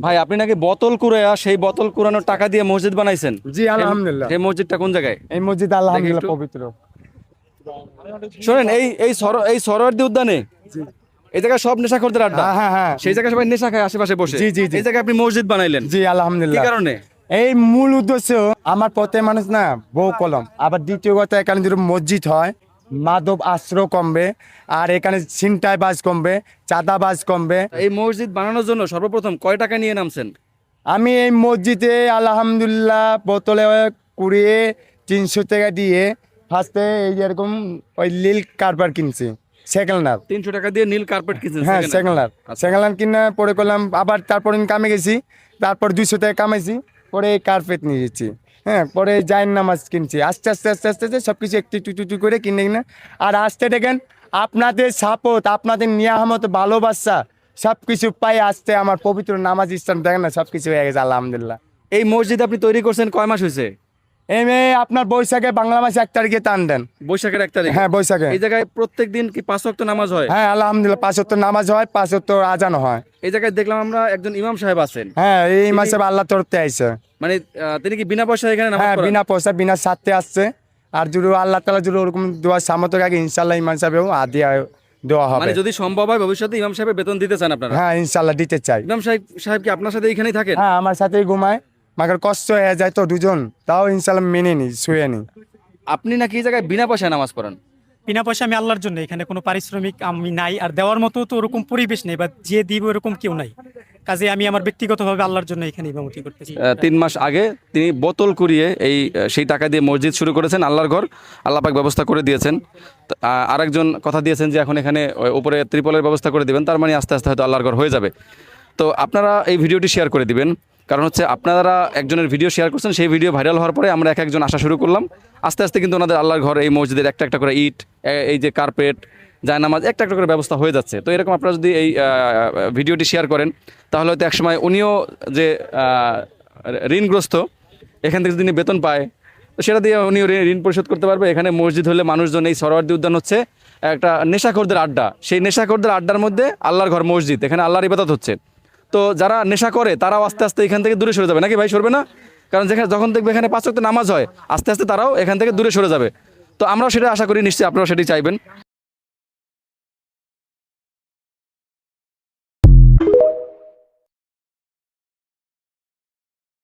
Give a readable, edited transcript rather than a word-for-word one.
ভাই আপনি নাকি বোতল কুড়াইয়া সেই বোতল কুড়ানোর টাকা দিয়ে মসজিদ বানাইছেন? জি আলহামদুলিল্লাহ। এই মসজিদটা কোন জায়গায়? এই মসজিদ আলহামদুলিল্লাহ একটু। পবিত্র। শোনেন, এই সরোয়ার্দী উদ্যানে এই জায়গায় সব নেশাখোরদের আড্ডা। হ্যাঁ হ্যাঁ হ্যাঁ। সেই জায়গায় সবাই নেশা খায় আশেপাশে বসে। জি, জি, জি। এই জায়গায় আপনি মসজিদ বানাইলেন জি কি আলহামদুলিল্লাহ। কারণে? এই মূল উদ্দেশ্য আমার পথে মানুষ না বউ কলম, আবার দ্বিতীয় কথা এখানে যদি মসজিদ হয় মাদব আশ্রয় কমবে, আর এখানে ছিনতাই বাজ কমবে, চাঁদাবাজ কমবে। এই মসজিদ বানানোর জন্য সর্বপ্রথম কয় টাকা নিয়ে নামছেন? আমি এই মসজিদে আলহামদুলিল্লাহ বোতলে কুড়িয়ে 300 টাকা দিয়ে ফার্স্টে এই যেরকম ওই নীল কারবার কিনছি সেকেন্ড হার। 300 টাকা দিয়ে নীল কার্পেট কিনছেন? হ্যাঁ second hand? সেকেন্ড হার। আচ্ছা। সেকেন্ড হার কিনে পরে করলাম, আবার তারপরে আমি কামে গেছি, তারপর 200 টাকা কামাইছি, পরে এই কার্পেট নিয়ে যাচ্ছি। হ্যাঁ, পরে জাইন নামাজ কিনছি, আস্তে আস্তে আস্তে আস্তে আস্তে সব কিছু একটু একটু একটু করে কিনে কিনে। আর আসতে দেখেন আপনাদের সাপোর্ট, আপনাদের নিয়ামত, ভালোবাসা সব কিছু পাই আসতে আমার পবিত্র নামাজ ইসলাম দেখেন না সব কিছু হয়ে গেছে আলহামদুলিল্লাহ। এই মসজিদ আপনি তৈরি করছেন কয় মাস হয়েছে? এই মেয়ে আপনার বৈশাখে বাংলা মাসে 1 তারিখে টান দেন। বৈশাখের 1 তারিখ? হ্যাঁ বৈশাখে। এই জায়গায় প্রত্যেকদিন কি 5 ওয়াক্ত নামাজ হয়? হ্যাঁ আলহামদুলিল্লাহ 5 ওয়াক্ত নামাজ হয়, 5 ওয়াক্ত আজান হয়। এই জায়গায় দেখলাম আমরা একজন ইমাম সাহেব আছেন। হ্যাঁ এই মাসে আল্লাহ তরফতে আইছে। মানে তিনি কি বিনা পয়সায় এখানে নামাজ হ্যাঁ পড়ান? বিনা পয়সা বিনা স্বার্থে আসছে। আর যদি আল্লাহ তাআলা যদি ওরকম দোয়া সামর্থ্য রাখে ইনশাআল্লাহ ইমাম সাহেবও আদিয়া দেওয়া হবে। মানে যদি সম্ভব হয় ভবিষ্যতে ইমাম সাহেবের বেতন দিতে চান আপনারা? হ্যাঁ ইনশাআল্লাহ দিতে চাই। ইমাম সাহেব কি আপনার সাথে এখানেই থাকেন? হ্যাঁ আমার সাথেই ঘুমায়, মাকে কষ্ট হয়ে যায় তো দুজন, তাও ইনশাআল্লাহ মেনে নি, শুয়ে নি। আপনি নাকি এই জায়গায় বিনা পয়সায় নামাজ পড়ান? বিনা পয়সা আমি আল্লাহর জন্য, এখানে কোনো পারিশ্রমিক আমি নাই, আর দেওয়ার মতো তো ওরকম পরিবেশ নেই বা যে দিব এরকম কেউ নাই। কাজে আমি আমার ব্যক্তিগতভাবে আল্লাহর জন্য এখানে ইমামতি করতেছি। 3 মাস আগে তিনি বোতল কুড়িয়ে সেই টাকা দিয়ে মসজিদ শুরু করেছেন, আল্লাহর ঘর। আল্লাহ পাক ব্যবস্থা করে দিয়েছেন। তো, আরেকজন কথা দিয়েছেন যে এখন এখানে উপরে ত্রিপলের ব্যবস্থা করে দিবেন, তার মানে আস্তে আস্তে হয়তো আল্লাহর ঘর হয়ে যাবে। তো আপনারা এই ভিডিওটি শেয়ার করে দিবেন, কারণ হচ্ছে আপনারা একজনের ভিডিও শেয়ার করছেন, সেই ভিডিও ভাইরাল হওয়ার পরে আমরা এক একজন আসা শুরু করলাম। আস্তে আস্তে কিন্তু ওনাদের আল্লাহর ঘর এই মসজিদের একটা একটা করে ইট, এই যে কার্পেট, জায়নামাজ একটা একটা করে ব্যবস্থা হয়ে যাচ্ছে। তো এরকম আপনারা যদি এই ভিডিওটি শেয়ার করেন তাহলে হয়তো একসময় উনিও যে ঋণগ্রস্ত, এখান থেকে যদি উনি বেতন পায় তো সেটা দিয়ে উনিও ঋণ পরিশোধ করতে পারবে। এখানে মসজিদ হলে মানুষজন, এই সরোয়ার্দী উদ্যান হচ্ছে একটা নেশাখোরদের আড্ডা, সেই নেশাখোরদের আড্ডার মধ্যে আল্লাহর ঘর মসজিদ, এখানে আল্লাহর ইবাদত হচ্ছে। তো যারা নেশা করে তারাও আস্তে আস্তে এখান থেকে দূরে সরে যাবে, নাকি ভাই সরবে না? কারণ যখন দেখবে এখানে 5 ওয়াক্ত নামাজ হয় আস্তে আস্তে তারাও এখান থেকে দূরে সরে যাবে। তো আমরাও সেটা আশা করি, নিশ্চয়ই আপনারাও সেটাই চাইবেন।